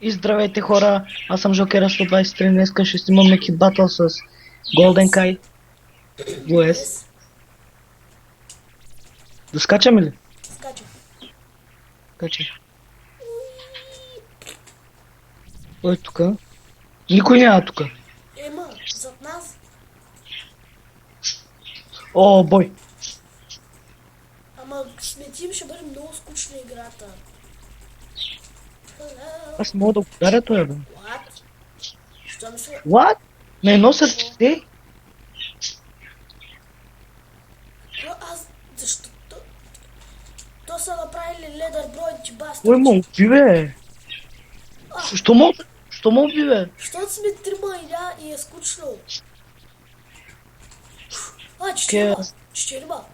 И здравейте хора, аз съм Жокера 123, днеска ще снимам екип батъл с Golden Kai Blue. Yes, Да скачаме ли? скачам. Скачай. Кой е тука? Никой няма тука. Ема, зад нас. О, бой. Ама сметим, ще бъде много скучна играта. Hello. Аз не мога да го ударя той, бе. What? Що ми се... What? На едно сърце? Аз... Защо? То са направили ледър брой, ти баста. Кой ме уби, бе? Що ме уби, бе? Защото сме трима и е скучно. Четирима. Четирима.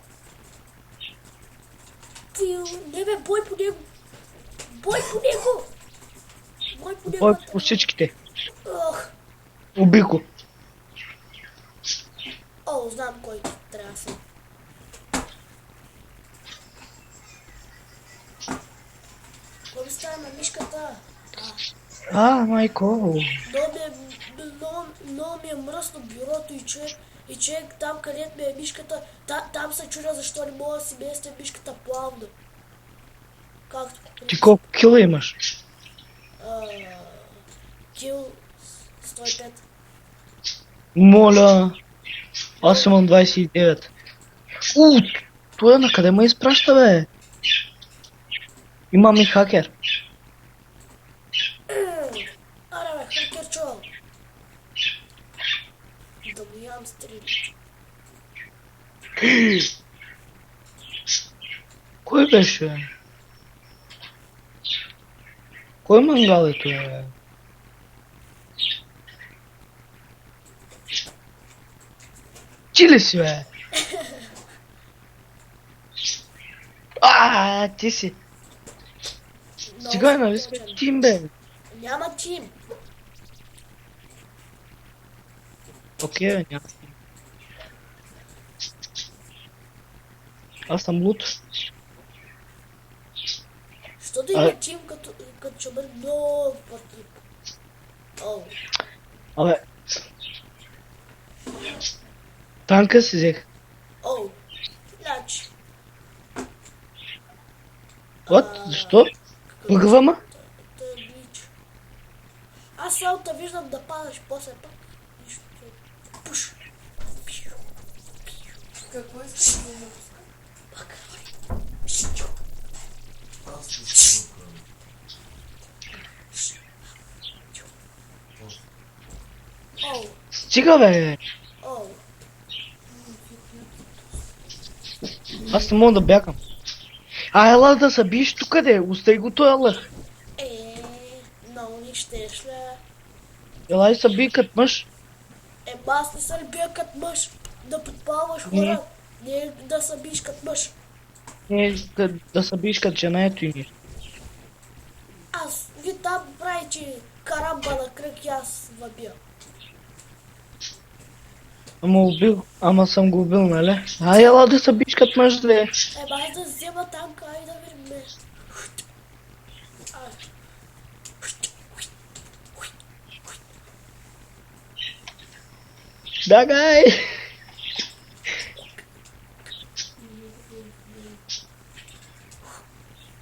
Не бе, бой по него. Бой по него. Бой по него. Бой по всичките. Ох. Уби го. О, знам кой трябва да съм. Какво ми става на мишката? Майко. Много ми е мръсно бюрото и че там където ми е мишката, там се чудя защо не мога да си местя мишката плавно. Както? Ти колко кила имаш? Кил 105. Моля. Аз имам 29. Той на къде ме изпраща, бе? Имам и хакер. Аре бе, хакер чувал. Да го ям стрели. Кой беше? Кой мангал е това, бе? Ти ли си, бе? Ти си. Стига, нали сме тим, бе? Няма тим. Окей, бе, няма тим. Аз съм лут. Що да има тим, като ще бъде много пъти. О, Абе. Танка си взех. о, значи. What? Защо? Бъгва ма? Аз само те виждам да падаш, после пак. Нищо. Пуш. Какво искаш да ме пуска? Аз не съм направил. О, Стига, бе. о. Аз не мога да бягам. Ела да се биеш тук, де. Остай го този лъх. Много ни щеш ли? Ела и се бий като мъж. Аз не се ли бия като мъж? Да подпалваш Не. хора. Не да се биеш като мъж. Не, да се биеш като жена, ето и ние. Аз ви там прави, че карамба на кръг и аз въбия. Ама съм го убил, нали? Ела да се биеш като мъж, де. Аз да взема танка, ай да видим ме. Бягай!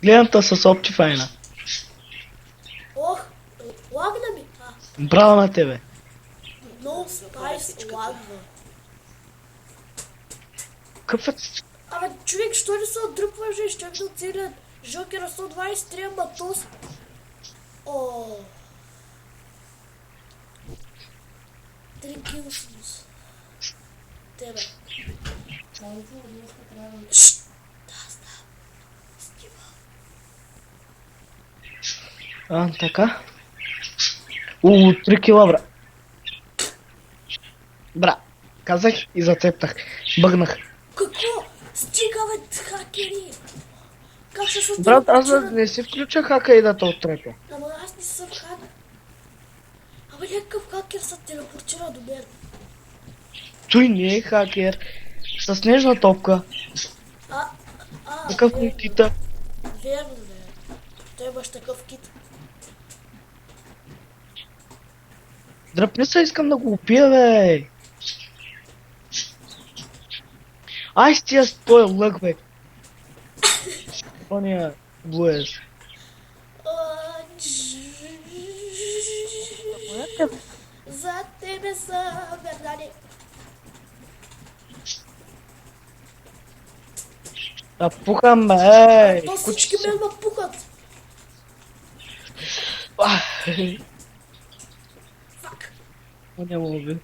Гледам та с Optifine. Ох, лагна ми. Браво на тебе. No Spice лагва. Какъв е? Абе, човек, що ли се отдръпваш, ще видя целият Жокера 123, ама тос. О. 3 килсус. Тебе. Чанчо, днеска трябва да... Шшт. Да, знам. Стива. Така. 3 кила, бра. Бра. Казах и зацептах. Бъгнах. Какво? Стига, бе, хакери! Как ще се Брат, аз да телепортира? не си включа хака и да те отрепя. Ама аз не съм хак. Абе, някакъв хакер се телепортира до мен. Той не е хакер. С снежна топка. Такъв верно. кита. Верно, бе. Той имаш такъв кит. Дръпни се, искам да го убия, бе. Ай, с тия с този лък, бе. Ония блуес. А, За тебе са Бернани. Да пухам, бе, ей. То всички ме напухат. Фак. Ония му уби.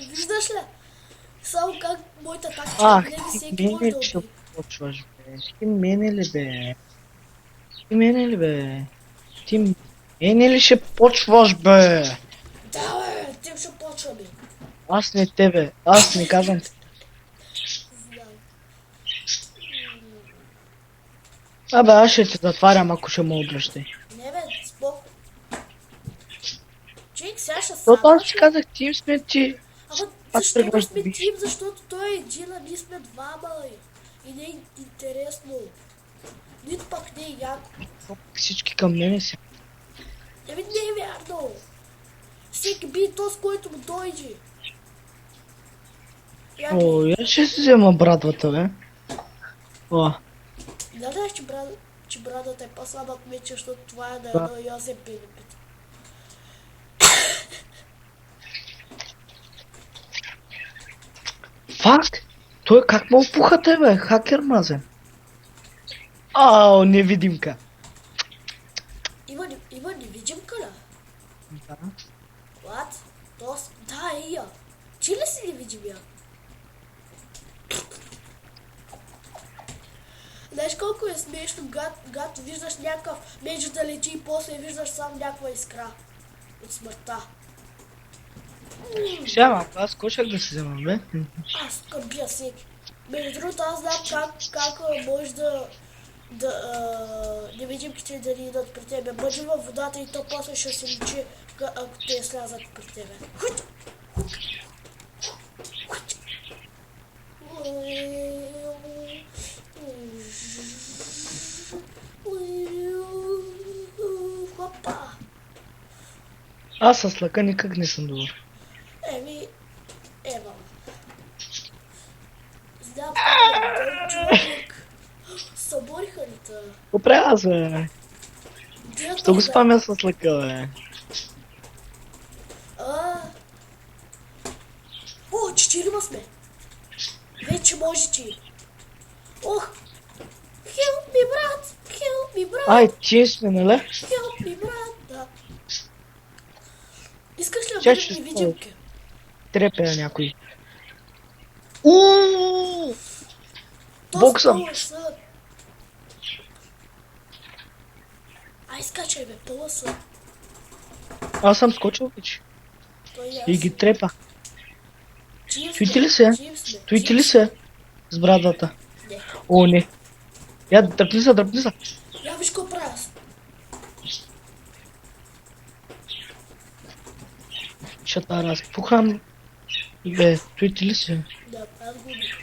Виждаш ли? Само как моята тактика Ах, не ви ти всеки може мене да ли ще убие. почваш, бе? Ти мене ли, бе? Ти мене ли, бе? Ти мене ли ще почваш, бе? Да, бе, тим ще почваме. Аз не тебе, аз не казвам. Знам. Абе, аз ще те затварям, ако ще му обръщай. Не бе, споко. Човек, сега ще Защото аз ти сам. казах, тим сме ти. Ама Пак защо да тръгваш да сме биш. тим? Защото той е един, а ние сме двама. И не е интересно. Нито пак не е яко. Всички към мене си. Еми не е вярно. Всеки би то, с който му дойде. О, я ще си взема брадвата, бе. О, Не да, че брадата е по-слаба от меча, защото това е на Да. едно Йосеп Пилипит. фак? Той как му опухате, бе? Хакер мазен. Ау, невидимка. Има невидимка, ли? Да. What? Да, е я. Че ли си невидимия? Знаеш колко е смешно, гад виждаш някакъв меч да лети и после виждаш само някаква искра от смъртта. Сега малко, аз кошах да си взема, бе. Аз тук бия всеки. Между другото, аз знам как може да невидимките да ни идат при тебе. Мъжи във водата и то после ще се личи, ако те слязат при тебе. Хут! Хут! Хопа! Аз с лъка никак не съм добър. Еми, ева. Знам, той човек. Събориха ли те? Го правя аз, бе. Що го спамя с лъка, бе? О, четирима сме. Вече може ти. Ох! Help me, брат! Help me, брат! Ай, ти сме, нали? Help me, брат! Да. Искаш ли да Чакай, бъдат ще невидимки? Трепея някой. Ууу! Боксъм. Ай, скачай, бе, пълна са. Аз съм скочил вече. Той и аз. И ги трепа. Чиим Чуете сме, ли се? чиим сме, Чуете чиим ли се? С брадата. Не. О, не. Я, дръпни се, дръпни се. Я виж какво правя аз. Ще та разпухам. Бе, чуете ли се? Да, аз го убих.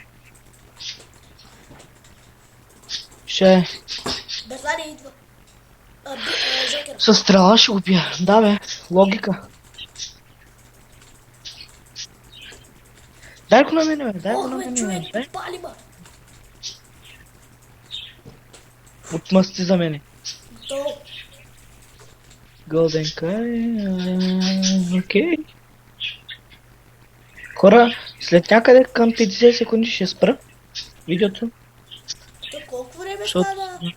Ще... Бертани идва. Жокер. Със стрела ще го бия. Да, бе. Логика. Дай го на мене, бе. Дай го Ох, на бе, мене, човек, бе. пали ма. Отмъсти за мене. То, Голденка. Окей. Хора, след някъде към 50 секунди ще спра видеото. то колко време Защото- стана?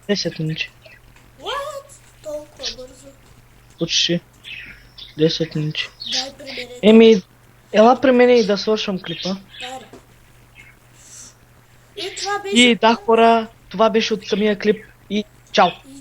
10 минути. What? Толкова бързо. Почти. 10 минути. Дай при мене. Еми, ела при мене и да свършвам клипа. Аре. И това беше. И да, хора, това беше от самия клип. И чао! И